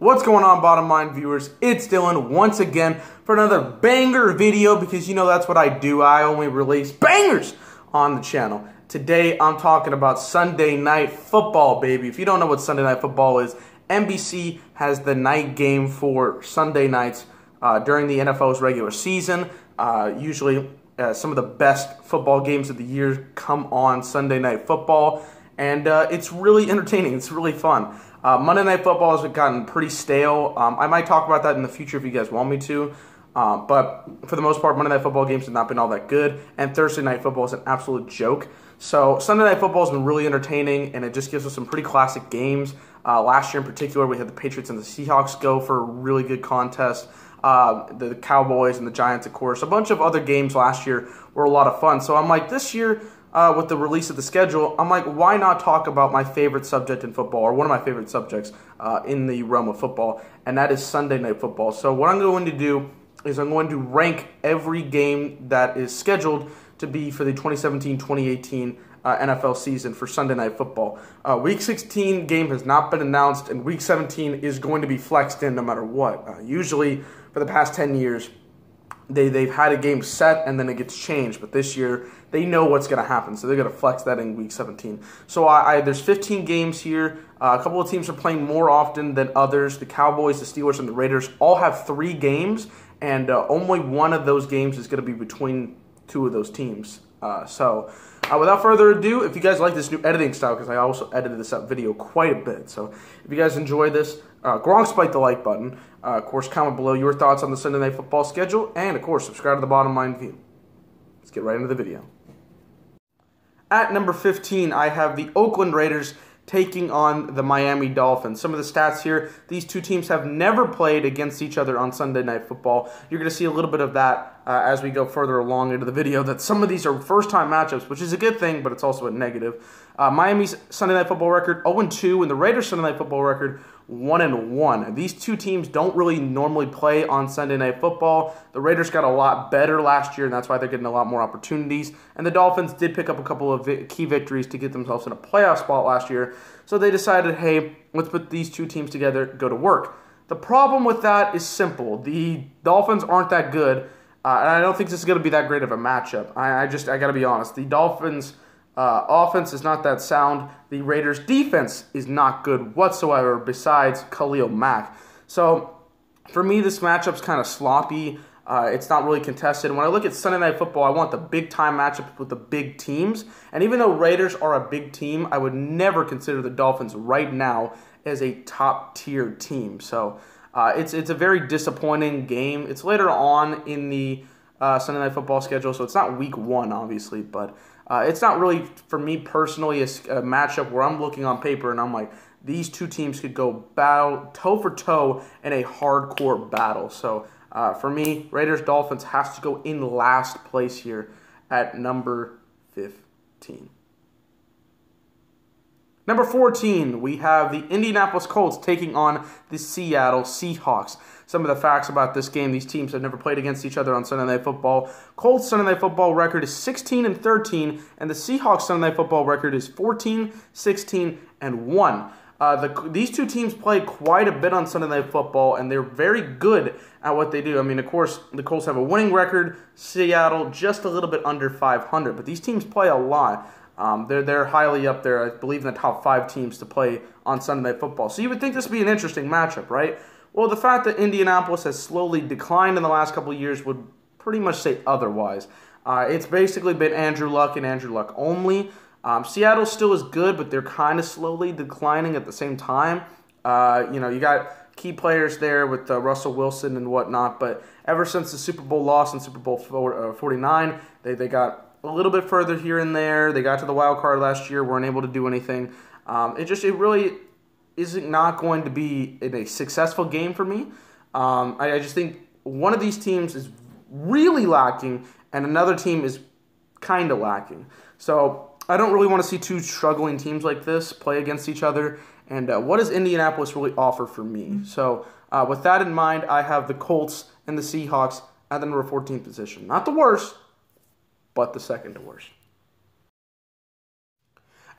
What's going on, bottom line viewers? It's Dylan once again for another banger video, because you know that's what I do. I only release bangers on the channel. Today I'm talking about Sunday Night Football, baby. If you don't know what Sunday Night Football is, NBC has the night game for Sunday nights during the NFL's regular season. Usually some of the best football games of the year come on Sunday Night Football, and it's really entertaining. It's really fun. Monday Night Football has gotten pretty stale. I might talk about that in the future if you guys want me to. But for the most part, Monday Night Football games have not been all that good. And Thursday Night Football is an absolute joke. So Sunday Night Football has been really entertaining, and it just gives us some pretty classic games. Last year in particular, we had the Patriots and the Seahawks go for a really good contest. The Cowboys and the Giants, of course. A bunch of other games last year were a lot of fun. So I'm like, this year, with the release of the schedule, I'm like, why not talk about my favorite subject in football, or one of my favorite subjects in the realm of football, and that is Sunday Night Football. So what I'm going to do is I'm going to rank every game that is scheduled to be for the 2017-2018 NFL season for Sunday Night Football. Week 16 game has not been announced, and Week 17 is going to be flexed in no matter what. Usually, for the past 10 years, they've had a game set and then it gets changed, but this year they know what's going to happen, so they're going to flex that in Week 17. So there's 15 games here. A couple of teams are playing more often than others. The Cowboys, the Steelers, and the Raiders all have 3 games, and only one of those games is going to be between 2 of those teams. Without further ado, if you guys like this new editing style, because I also edited this video quite a bit, so if you guys enjoy this, Gronk spike the like button. Of course, comment below your thoughts on the Sunday Night Football schedule, and of course, subscribe to the Bottom Line View. Let's get right into the video. At number 15, I have the Oakland Raiders taking on the Miami Dolphins. Some of the stats here: these two teams have never played against each other on Sunday Night Football. You're going to see a little bit of that as we go further along into the video, that some of these are first-time matchups, which is a good thing, but it's also a negative. Miami's Sunday Night Football record 0-2, and the Raiders' Sunday Night Football record 1-1. These two teams don't really normally play on Sunday Night Football. The Raiders got a lot better last year, and that's why they're getting a lot more opportunities. And the Dolphins did pick up a couple of key victories to get themselves in a playoff spot last year. So they decided, hey, let's put these two teams together, go to work. The problem with that is simple. The Dolphins aren't that good, and I don't think this is going to be that great of a matchup. I got to be honest. The Dolphins' offense is not that sound. The Raiders' defense is not good whatsoever, besides Khalil Mack. So, for me, this matchup's kind of sloppy. It's not really contested. When I look at Sunday Night Football, I want the big-time matchup with the big teams. And even though Raiders are a big team, I would never consider the Dolphins right now as a top-tier team. So, it's a very disappointing game. It's later on in the Sunday Night Football schedule, so it's not Week 1, obviously, but it's not really, for me personally, a matchup where I'm looking on paper and I'm like, these two teams could go battle toe-for-toe in a hardcore battle. So, for me, Raiders-Dolphins has to go in last place here at number 15. Number 14, we have the Indianapolis Colts taking on the Seattle Seahawks. Some of the facts about this game: these teams have never played against each other on Sunday Night Football. Colts' Sunday Night Football record is 16-13, and the Seahawks' Sunday Night Football record is 14-16-1. These two teams play quite a bit on Sunday Night Football, and they're very good at what they do. I mean, of course, the Colts have a winning record. Seattle just a little bit under 500, but these teams play a lot. They're highly up there, I believe, in the top 5 teams to play on Sunday Night Football. So you would think this would be an interesting matchup, right? Well, the fact that Indianapolis has slowly declined in the last couple of years would pretty much say otherwise. It's basically been Andrew Luck and Andrew Luck only. Seattle still is good, but they're kind of slowly declining at the same time. You got key players there with Russell Wilson and whatnot, but ever since the Super Bowl loss in Super Bowl 49, they got a little bit further here and there. They got to the wild card last year, weren't able to do anything. It really isn't not going to be a successful game for me. I just think one of these teams is really lacking, and another team is kind of lacking. So I don't really want to see two struggling teams like this play against each other. And what does Indianapolis really offer for me? So with that in mind, I have the Colts and the Seahawks at the number 14 position. Not the worst, but the second to worst.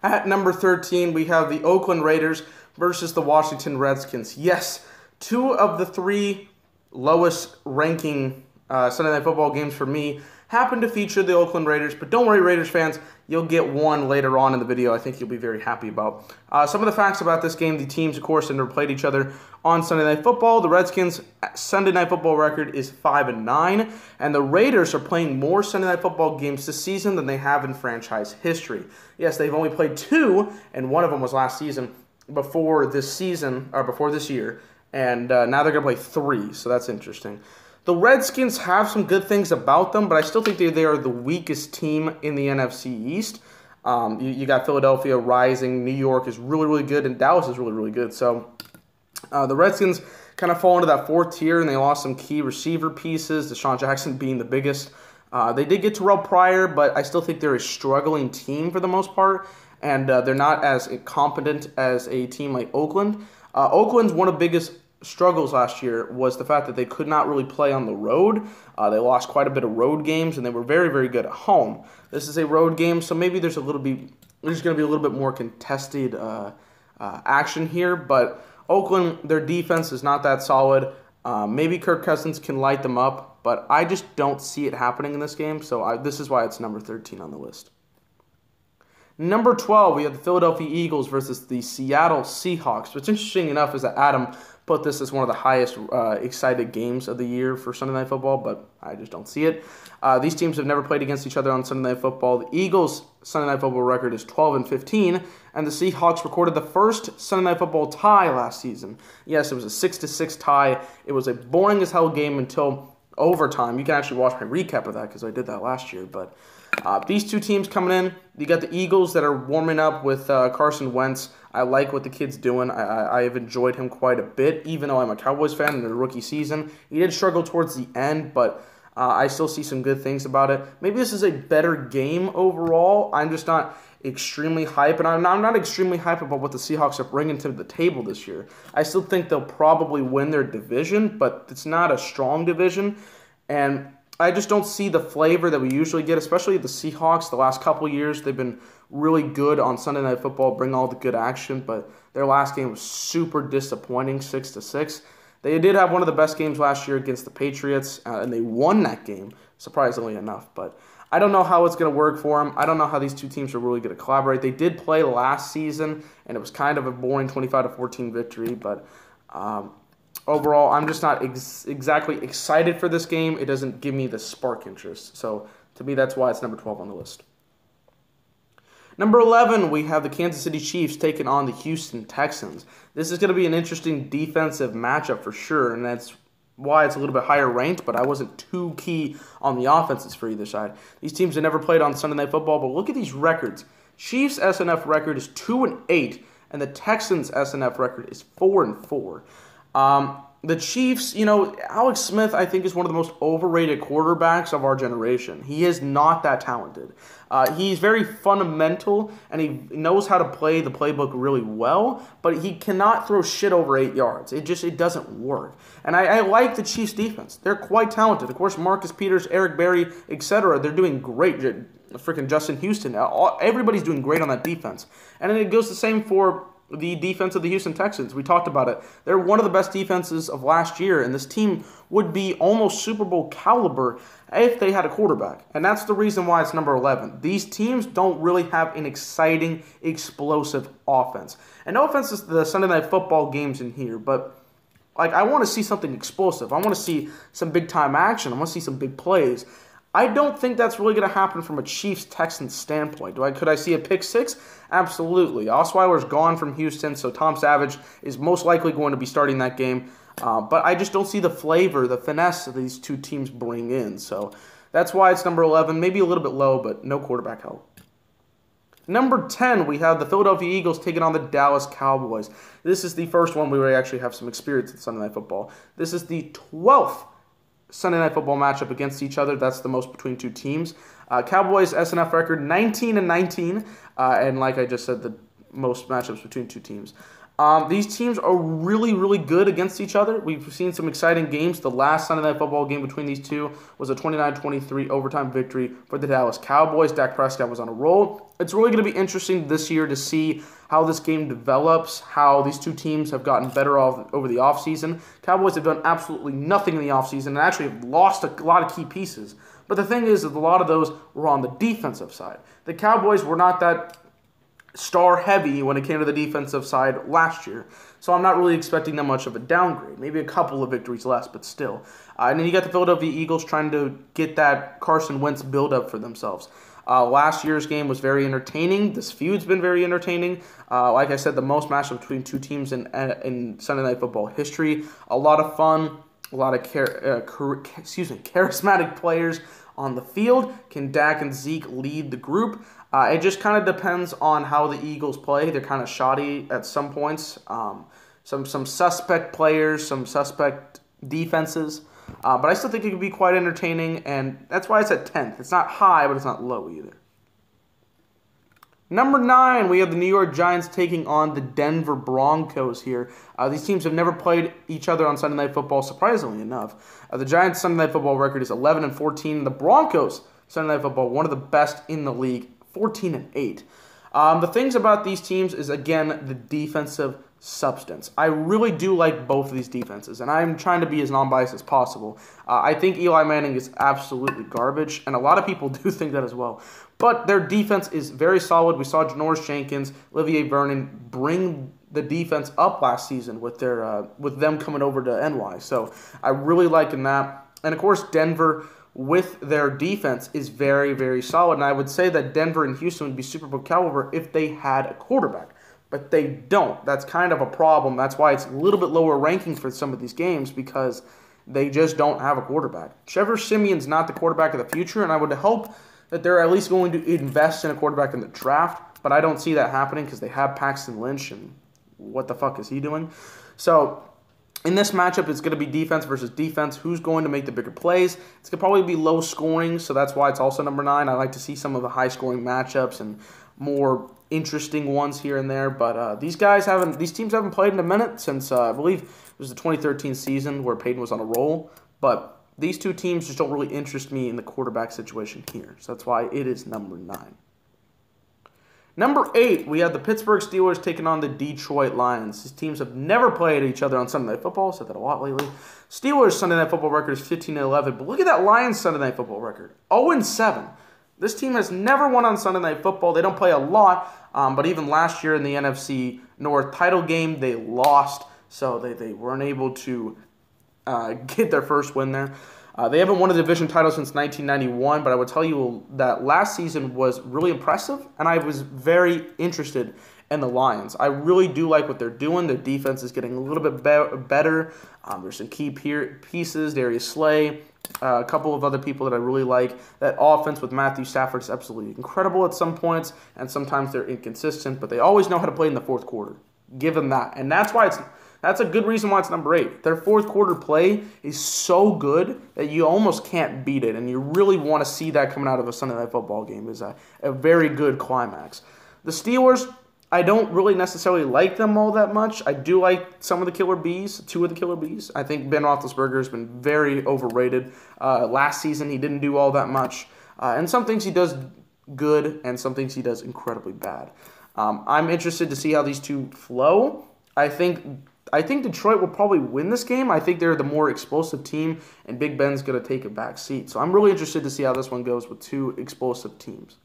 At number 13, we have the Oakland Raiders versus the Washington Redskins. Yes, 2 of the 3 lowest ranking Sunday Night Football games for me happen to feature the Oakland Raiders, but don't worry, Raiders fans, you'll get one later on in the video I think you'll be very happy about. Some of the facts about this game: the teams, of course, have never played each other on Sunday Night Football. The Redskins' Sunday Night Football record is 5-9, and the Raiders are playing more Sunday Night Football games this season than they have in franchise history. Yes, they've only played 2, and one of them was last season, before this year, and now they're going to play 3, so that's interesting. The Redskins have some good things about them, but I still think they are the weakest team in the NFC East. You got Philadelphia rising, New York is really, really good, and Dallas is really, really good. So the Redskins kind of fall into that 4th tier, and they lost some key receiver pieces, Deshaun Jackson being the biggest. They did get Terrell Pryor, but I still think they're a struggling team for the most part, and they're not as competent as a team like Oakland. Oakland's one of the biggest struggles last year was the fact that they could not really play on the road. They lost quite a bit of road games, and they were very, very good at home. This is a road game, so maybe there's going to be a little bit more contested action here. But Oakland, their defense is not that solid. Maybe Kirk Cousins can light them up, but I just don't see it happening in this game. So this is why it's number 13 on the list. Number 12, we have the Philadelphia Eagles versus the Seattle Seahawks. What's interesting enough is that Adam put this as one of the highest excited games of the year for Sunday Night Football, but I just don't see it. These teams have never played against each other on Sunday Night Football. The Eagles' Sunday Night Football record is 12-15, and the Seahawks recorded the first Sunday Night Football tie last season. Yes, it was a 6-6 tie. It was a boring as hell game until overtime. You can actually watch my recap of that because I did that last year, but these two teams coming in, you got the Eagles that are warming up with Carson Wentz. I like what the kid's doing. I have enjoyed him quite a bit, even though I'm a Cowboys fan in the rookie season. He did struggle towards the end, but I still see some good things about it. Maybe this is a better game overall. I'm just not extremely hype, and I'm not extremely hype about what the Seahawks are bringing to the table this year. I still think they'll probably win their division, but it's not a strong division, and I just don't see the flavor that we usually get, especially the Seahawks. The last couple of years, they've been really good on Sunday Night Football, bring all the good action, but their last game was super disappointing, 6-6. They did have one of the best games last year against the Patriots, and they won that game, surprisingly enough. But I don't know how it's going to work for them. I don't know how these two teams are really going to collaborate. They did play last season, and it was kind of a boring 25-14 victory, but overall, I'm just not exactly excited for this game. It doesn't give me the spark interest. So, to me, that's why it's number 12 on the list. Number 11, we have the Kansas City Chiefs taking on the Houston Texans. This is going to be an interesting defensive matchup for sure, and that's why it's a little bit higher ranked, but I wasn't too key on the offenses for either side. These teams have never played on Sunday Night Football, but look at these records. Chiefs' SNF record is 2-8, and the Texans' SNF record is 4-4. The Chiefs, Alex Smith, I think, is one of the most overrated quarterbacks of our generation. He is not that talented. He's very fundamental, and he knows how to play the playbook really well, but he cannot throw shit over 8 yards. It doesn't work. And I like the Chiefs' defense. They're quite talented. Of course, Marcus Peters, Eric Berry, etc., they're doing great. Freaking Justin Houston. Everybody's doing great on that defense. And then it goes the same for the defense of the Houston Texans. We talked about it. They're one of the best defenses of last year, and this team would be almost Super Bowl caliber if they had a quarterback. And that's the reason why it's number 11. These teams don't really have an exciting, explosive offense. And no offense to the Sunday Night Football games in here, but I want to see something explosive. I want to see some big-time action. I want to see some big plays. I don't think that's really going to happen from a Chiefs-Texans standpoint. Could I see a pick six? Absolutely. Osweiler's gone from Houston, so Tom Savage is most likely going to be starting that game. But I just don't see the flavor, the finesse that these two teams bring in. So that's why it's number 11. Maybe a little bit low, but no quarterback help. Number 10, we have the Philadelphia Eagles taking on the Dallas Cowboys. This is the first one where we actually have some experience in Sunday Night Football. This is the 12th Sunday Night Football matchup against each other. That's the most between two teams. Cowboys SNF record 19-19, and like I just said, the most matchups between two teams. These teams are really, really good against each other. We've seen some exciting games. The last Sunday Night Football game between these two was a 29-23 overtime victory for the Dallas Cowboys. Dak Prescott was on a roll. It's really going to be interesting this year to see how this game develops, how these two teams have gotten better off over the offseason. Cowboys have done absolutely nothing in the offseason and actually have lost a lot of key pieces. But the thing is that a lot of those were on the defensive side. The Cowboys were not that star-heavy when it came to the defensive side last year. So I'm not really expecting that much of a downgrade. Maybe a couple of victories less, but still. And then you got the Philadelphia Eagles trying to get that Carson Wentz build-up for themselves. Last year's game was very entertaining. This feud's been very entertaining. Like I said, the most matchup between two teams in Sunday Night Football history. A lot of fun, a lot of charismatic players on the field. Can Dak and Zeke lead the group? It just kind of depends on how the Eagles play. They're kind of shoddy at some points. Some suspect players, some suspect defenses. But I still think it could be quite entertaining, and that's why it's at 10th. It's not high, but it's not low either. Number 9, we have the New York Giants taking on the Denver Broncos here. These teams have never played each other on Sunday Night Football, surprisingly enough. The Giants' Sunday Night Football record is 11-14. The Broncos' Sunday Night Football, one of the best in the league, 14-8. The things about these teams is, again, the defensive substance. I really do like both of these defenses, and I'm trying to be as non-biased as possible. I think Eli Manning is absolutely garbage, and a lot of people do think that as well. But their defense is very solid. We saw Janoris Jenkins, Olivier Vernon bring the defense up last season with them coming over to NY. So I really like that. And, of course, Denver with their defense is very, very solid. And I would say that Denver and Houston would be Super Bowl caliber if they had a quarterback. But they don't. That's kind of a problem. That's why it's a little bit lower ranking for some of these games, because they just don't have a quarterback. Trevor Siemian's not the quarterback of the future, and I would hope that they're at least going to invest in a quarterback in the draft. But I don't see that happening because they have Paxton Lynch, and what the fuck is he doing? So in this matchup, it's going to be defense versus defense. Who's going to make the bigger plays? It's going to probably be low scoring, so that's why it's also number 9. I like to see some of the high scoring matchups and more interesting ones here and there. But these teams haven't played in a minute since I believe it was the 2013 season where Peyton was on a roll. But these two teams just don't really interest me in the quarterback situation here. So that's why it is number 9. Number 8, we have the Pittsburgh Steelers taking on the Detroit Lions. These teams have never played each other on Sunday Night Football. I've said that a lot lately. Steelers' Sunday Night Football record is 15-11. But look at that Lions' Sunday Night Football record, 0-7. This team has never won on Sunday Night Football. They don't play a lot, but even last year in the NFC North title game, they lost. So they weren't able to get their first win there. They haven't won a division title since 1991, but I would tell you that last season was really impressive, and I was very interested in the Lions. I really do like what they're doing. Their defense is getting a little bit better. There's some key pieces, Darius Slay, a couple of other people that I really like. That offense with Matthew Stafford is absolutely incredible at some points, and sometimes they're inconsistent, but they always know how to play in the fourth quarter. Give them that, and that's a good reason why it's number 8. Their fourth quarter play is so good that you almost can't beat it, and you really want to see that coming out of a Sunday Night Football game. Is a very good climax. The Steelers, I don't really necessarily like them all that much. I do like some of the killer bees, 2 of the killer bees. I think Ben Roethlisberger has been very overrated. Last season, he didn't do all that much. And some things he does good, and some things he does incredibly bad. I'm interested to see how these two flow. I think Detroit will probably win this game. I think they're the more explosive team, and Big Ben's going to take a back seat. So I'm really interested to see how this one goes with 2 explosive teams.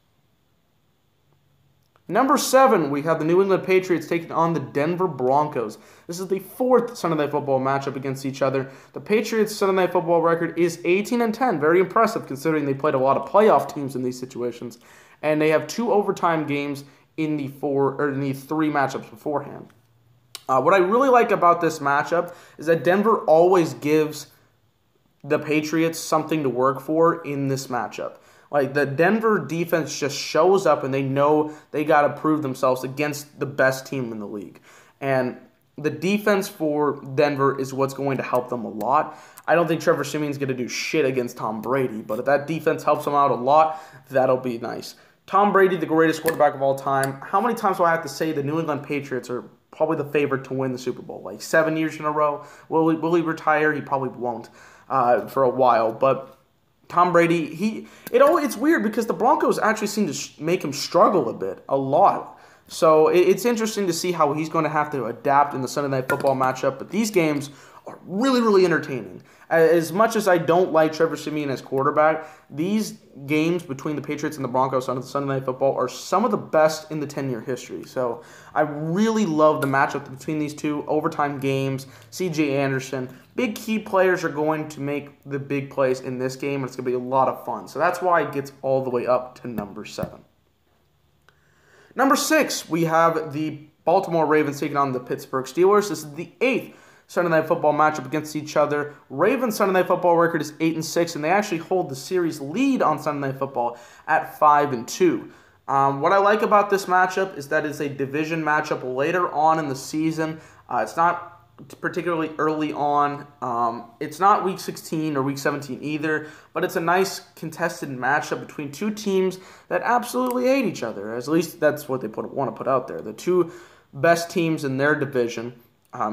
Number 7, we have the New England Patriots taking on the Denver Broncos. This is the 4th Sunday Night Football matchup against each other. The Patriots' Sunday Night Football record is 18-10. Very impressive considering they played a lot of playoff teams in these situations. And they have 2 overtime games in the 3 matchups beforehand. What I really like about this matchup is that Denver always gives the Patriots something to work for in this matchup. Like, the Denver defense just shows up, and they know they got to prove themselves against the best team in the league. And the defense for Denver is what's going to help them a lot. I don't think Trevor Siemian's going to do shit against Tom Brady, but if that defense helps them out a lot, that'll be nice. Tom Brady, the greatest quarterback of all time. How many times do I have to say the New England Patriots are probably the favorite to win the Super Bowl? Like 7 years in a row. Will he retire? He probably won't for a while. But Tom Brady, it's weird because the Broncos actually seem to make him struggle a lot. So it's interesting to see how he's going to have to adapt in the Sunday Night Football matchup. But these games are really, really entertaining. As much as I don't like Trevor Siemian as quarterback, these games between the Patriots and the Broncos on Sunday Night Football are some of the best in the 10-year history. So I really love the matchup between these two. Overtime games, C.J. Anderson. Big key players are going to make the big plays in this game, and it's going to be a lot of fun. So that's why it gets all the way up to number 7. Number 6, we have the Baltimore Ravens taking on the Pittsburgh Steelers. This is the 8th Sunday Night Football matchup against each other. Ravens' Sunday Night Football record is 8-6, and they actually hold the series lead on Sunday Night Football at 5-2. What I like about this matchup is that it's a division matchup later on in the season. It's not particularly early on. It's not Week 16 or Week 17 either, but it's a nice contested matchup between two teams that absolutely hate each other. At least that's what they want to put out there. The two best teams in their division.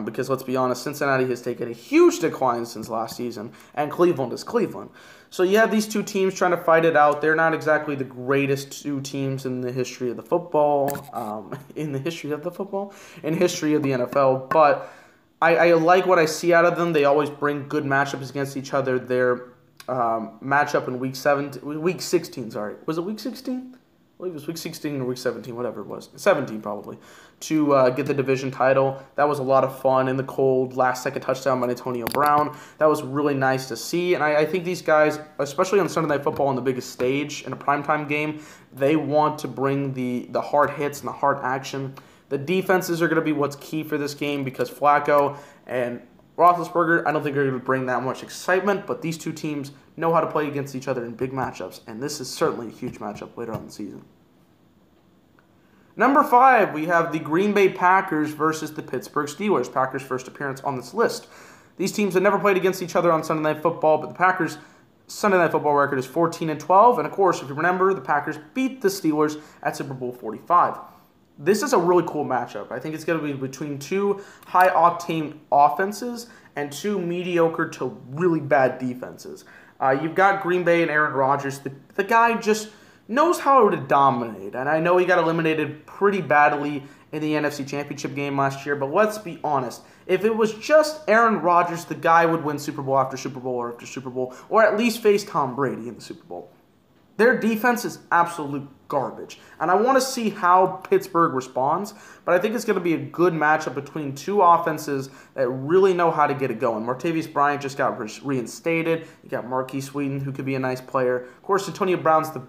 Because let's be honest, Cincinnati has taken a huge decline since last season, and Cleveland is Cleveland. So you have these two teams trying to fight it out. They're not exactly the greatest two teams in the history of the football, in history of the NFL, but I like what I see out of them. They always bring good matchups against each other. Their matchup in Week 16, sorry. Was it Week 16? I believe it was Week 16 or Week 17, whatever it was. 17 probably, to get the division title. That was a lot of fun in the cold. Last-second touchdown by Antonio Brown. That was really nice to see. And I think these guys, especially on Sunday Night Football on the biggest stage in a primetime game, they want to bring the hard hits and the hard action. The defenses are going to be what's key for this game because Flacco and Roethlisberger, I don't think are going to bring that much excitement, but these two teams know how to play against each other in big matchups, and this is certainly a huge matchup later on in the season. Number 5, we have the Green Bay Packers versus the Pittsburgh Steelers. Packers' first appearance on this list. These teams have never played against each other on Sunday Night Football, but the Packers' Sunday Night Football record is 14-12, and of course, if you remember, the Packers beat the Steelers at Super Bowl 45. This is a really cool matchup. I think it's going to be between two high-octane offenses and two mediocre to really bad defenses. You've got Green Bay and Aaron Rodgers. The guy just knows how to dominate. And I know he got eliminated pretty badly in the NFC Championship game last year, but let's be honest. If it was just Aaron Rodgers, the guy would win Super Bowl after Super Bowl after Super Bowl, or at least face Tom Brady in the Super Bowl. Their defense is absolute garbage. And I want to see how Pittsburgh responds, but I think it's going to be a good matchup between two offenses that really know how to get it going. Martavis Bryant just got reinstated. You got Marquise Wheaton, who could be a nice player. Of course, Antonio Brown's the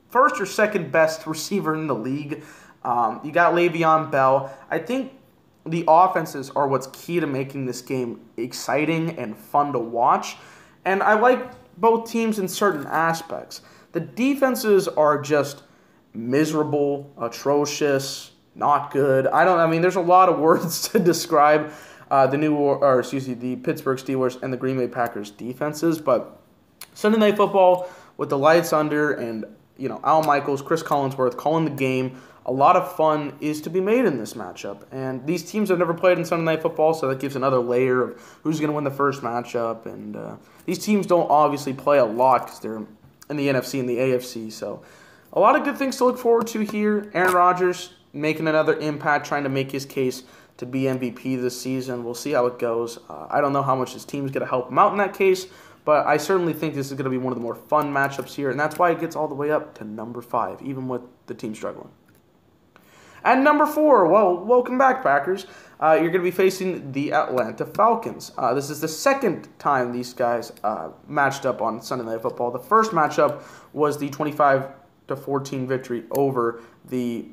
first or second best receiver in the league. You got Le'Veon Bell. I think the offenses are what's key to making this game exciting and fun to watch. And I like both teams in certain aspects. The defenses are just miserable, atrocious, not good. There's a lot of words to describe the Pittsburgh Steelers and the Green Bay Packers defenses, but Sunday Night Football with the lights under and Al Michaels, Chris Collinsworth calling the game, a lot of fun is to be made in this matchup. And these teams have never played in Sunday Night Football, so that gives another layer of who's going to win the first matchup. And these teams don't obviously play a lot because they're in the NFC and the AFC. So a lot of good things to look forward to here. Aaron Rodgers making another impact, trying to make his case to be MVP this season. We'll see how it goes. I don't know how much his team's going to help him out in that case, but I certainly think this is going to be one of the more fun matchups here, and that's why it gets all the way up to number 5, even with the team struggling. And number 4, well, welcome back, Packers. You're going to be facing the Atlanta Falcons. This is the second time these guys matched up on Sunday Night Football. The first matchup was the 25-14 victory over the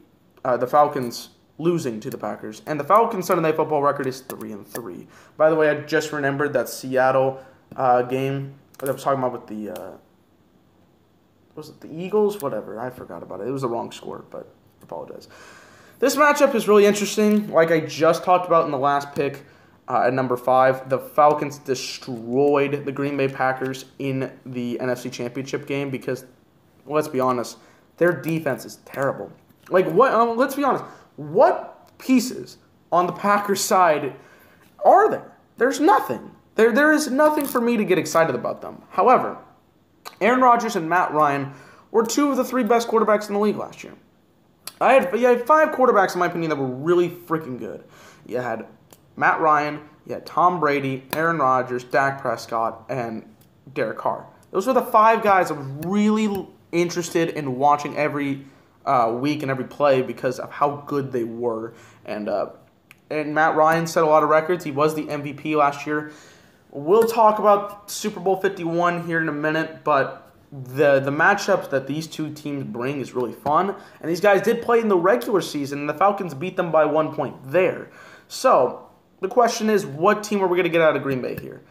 Falcons losing to the Packers. And the Falcons' Sunday Night Football record is 3-3. By the way, I just remembered that Seattle game that I was talking about with the was it the Eagles? Whatever, I forgot about it. It was the wrong score, but I apologize. This matchup is really interesting. Like I just talked about in the last pick at number 5, the Falcons destroyed the Green Bay Packers in the NFC Championship game because, let's be honest, their defense is terrible. Like, what? Let's be honest. What pieces on the Packers side are there? There's nothing. There is nothing for me to get excited about them. However, Aaron Rodgers and Matt Ryan were two of the three best quarterbacks in the league last year. You had five quarterbacks, in my opinion, that were really freaking good. You had Matt Ryan, you had Tom Brady, Aaron Rodgers, Dak Prescott, and Derek Carr. Those were the five guys I was really interested in watching every week and every play because of how good they were. And Matt Ryan set a lot of records. He was the MVP last year. We'll talk about Super Bowl 51 here in a minute, but the matchups that these two teams bring is really fun. And these guys did play in the regular season, and the Falcons beat them by 1 point there. So the question is, what team are we going to get out of Green Bay here?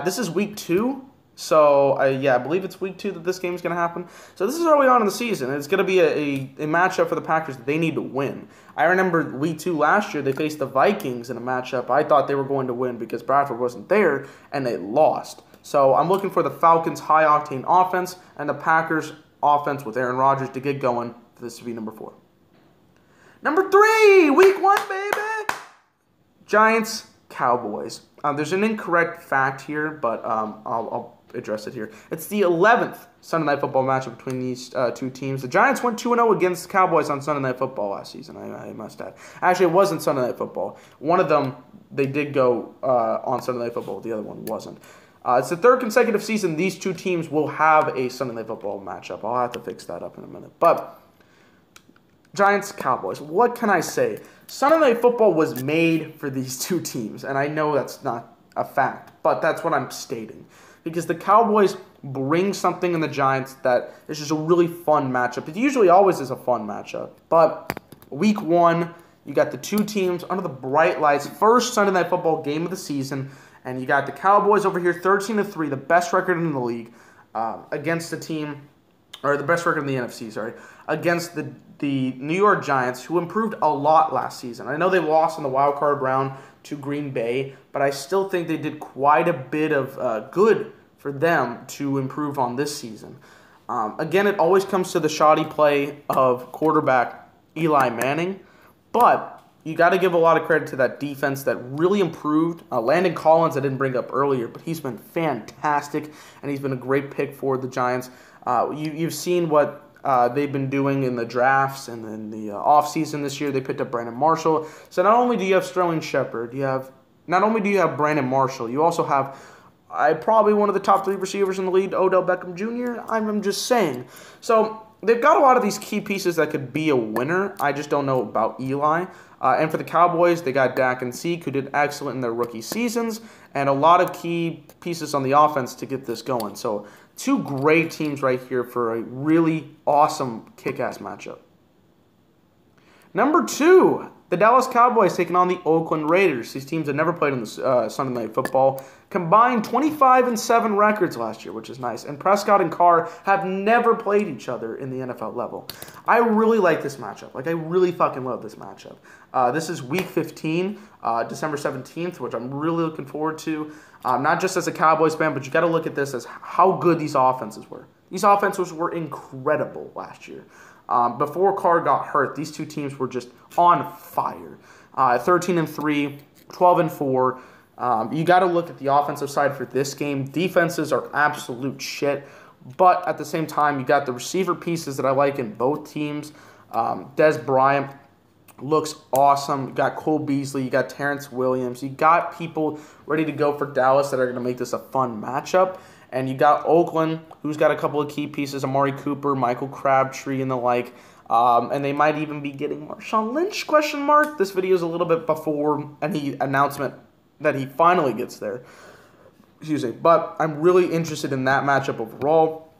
This is week 2. So, I believe it's week 2 that this game is going to happen. So, this is early on in the season. It's going to be a matchup for the Packers that they need to win. I remember week 2 last year, they faced the Vikings in a matchup. I thought they were going to win because Bradford wasn't there, and they lost. So, I'm looking for the Falcons' high-octane offense and the Packers' offense with Aaron Rodgers to get going for this to be number 4. Number 3, week 1, baby! Giants, Cowboys. There's an incorrect fact here, but I'll address it here. It's the 11th Sunday Night Football matchup between these two teams. The Giants went 2-0 against the Cowboys on Sunday Night Football last season, I must add. Actually, it wasn't Sunday Night Football. One of them, they did go on Sunday Night Football. The other one wasn't. It's the 3rd consecutive season these two teams will have a Sunday Night Football matchup. I'll have to fix that up in a minute. But Giants, Cowboys, what can I say? Sunday Night Football was made for these two teams, and I know that's not a fact, but that's what I'm stating. Because the Cowboys bring something in the Giants that is just a really fun matchup. It usually always is a fun matchup. But week 1, you got the two teams under the bright lights. First Sunday Night Football game of the season. And you got the Cowboys over here, 13-3, the best record in the league, against the team, or the best record in the NFC, sorry, against the New York Giants, who improved a lot last season. I know they lost in the wild card round to Green Bay, but I still think they did quite a bit of good for them to improve on this season. Again, it always comes to the shoddy play of quarterback Eli Manning, but you got to give a lot of credit to that defense that really improved. Landon Collins, I didn't bring up earlier, but he's been fantastic, and he's been a great pick for the Giants. You've seen what they've been doing in the drafts and in the offseason this year. They picked up Brandon Marshall. So not only do you have Sterling Shepard, not only do you have Brandon Marshall, you also have probably one of the top 3 receivers in the league, Odell Beckham Jr. I'm just saying. So they've got a lot of these key pieces that could be a winner. I just don't know about Eli. And for the Cowboys, they got Dak and Zeke, who did excellent in their rookie seasons, and a lot of key pieces on the offense to get this going. So 2 great teams right here for a really awesome kick-ass matchup. Number 2, the Dallas Cowboys taking on the Oakland Raiders. These teams have never played in the Sunday Night Football. Combined 25-7 records last year, which is nice. And Prescott and Carr have never played each other in the NFL level. I really like this matchup. I really fucking love this matchup. This is Week 15, December 17th, which I'm really looking forward to. Not just as a Cowboys fan, but you got to look at this as how good these offenses were. These offenses were incredible last year. Before Carr got hurt, these two teams were just on fire. 13-3, 12-4. You got to look at the offensive side for this game. Defenses are absolute shit. But at the same time, you got the receiver pieces that I like in both teams. Des Bryant looks awesome. You got Cole Beasley. You got Terrence Williams. You got people ready to go for Dallas that are going to make this a fun matchup. And you got Oakland, who's got a couple of key pieces, Amari Cooper, Michael Crabtree, and the like. And they might even be getting Marshawn Lynch, question mark. This video is a little bit before any announcement that he finally gets there. Excuse me. But I'm really interested in that matchup overall.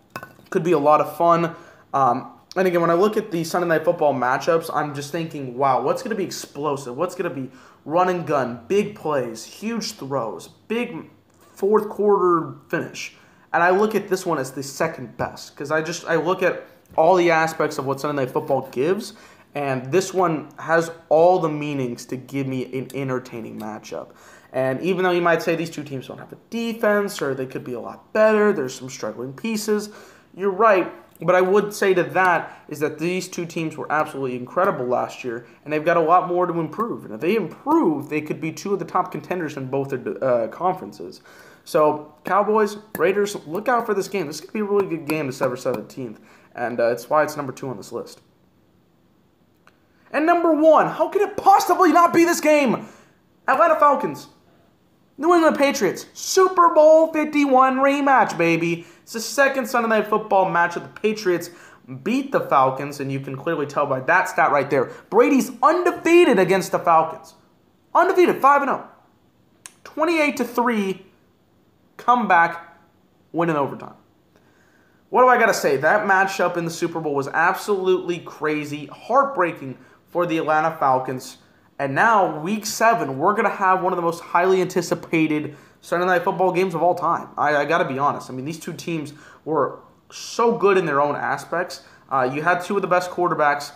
Could be a lot of fun. And again, when I look at the Sunday Night Football matchups, I'm just thinking, wow, what's going to be explosive? What's going to be run and gun, big plays, huge throws, big fourth quarter finish? And I look at this one as the second best because I look at all the aspects of what Sunday Night Football gives, and this one has all the meanings to give me an entertaining matchup. And even though you might say these two teams don't have a defense or they could be a lot better, there's some struggling pieces, you're right. But I would say to that is that these two teams were absolutely incredible last year, and they've got a lot more to improve. And if they improve, they could be two of the top contenders in both their conferences. So, Cowboys, Raiders, look out for this game. This is going to be a really good game December 17th, and it's why it's number 2 on this list. And number 1, how could it possibly not be this game? Atlanta Falcons, New England Patriots, Super Bowl 51 rematch, baby. It's the second Sunday Night Football matchup. The Patriots beat the Falcons, and you can clearly tell by that stat right there. Brady's undefeated against the Falcons. Undefeated, 5-0. 28-3, comeback, win in overtime. What do I got to say? That matchup in the Super Bowl was absolutely crazy, heartbreaking for the Atlanta Falcons. And now, Week 7, we're going to have one of the most highly anticipated Sunday Night Football games of all time. I got to be honest. I mean, these two teams were so good in their own aspects. You had two of the best quarterbacks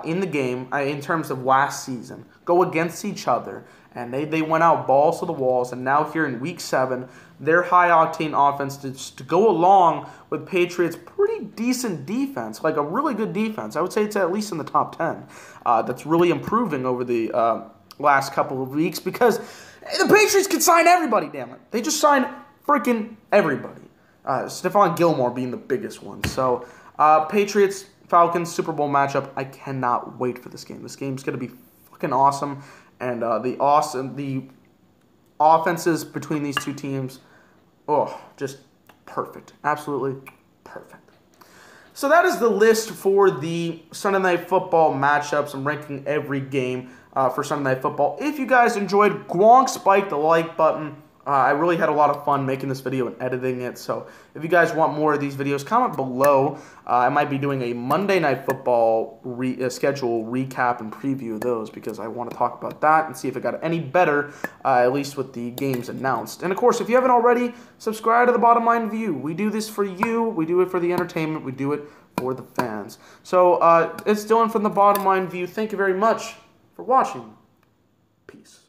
in the game in terms of last season go against each other. And they went out balls to the walls. And now here in Week 7, their high-octane offense to go along with Patriots' pretty decent defense, like a really good defense. I would say it's at least in the top 10. That's really improving over the last couple of weeks because the Patriots could sign everybody, damn it. They just signed freaking everybody. Stephon Gilmore being the biggest one. So, Patriots, Falcons, Super Bowl matchup. I cannot wait for this game. This game's going to be fucking awesome. And the offenses between these two teams, oh, just perfect. Absolutely perfect. So that is the list for the Sunday Night Football matchups. I'm ranking every game for Sunday Night Football. If you guys enjoyed, Gronk spike the like button. I really had a lot of fun making this video and editing it. So if you guys want more of these videos, comment below. I might be doing a Monday Night Football schedule recap and preview of those because I want to talk about that and see if it got any better, at least with the games announced. And of course, if you haven't already, subscribe to The Bottom Line View. We do this for you. We do it for the entertainment. We do it for the fans. So it's Dylan from The Bottom Line View. Thank you very much for watching. Peace.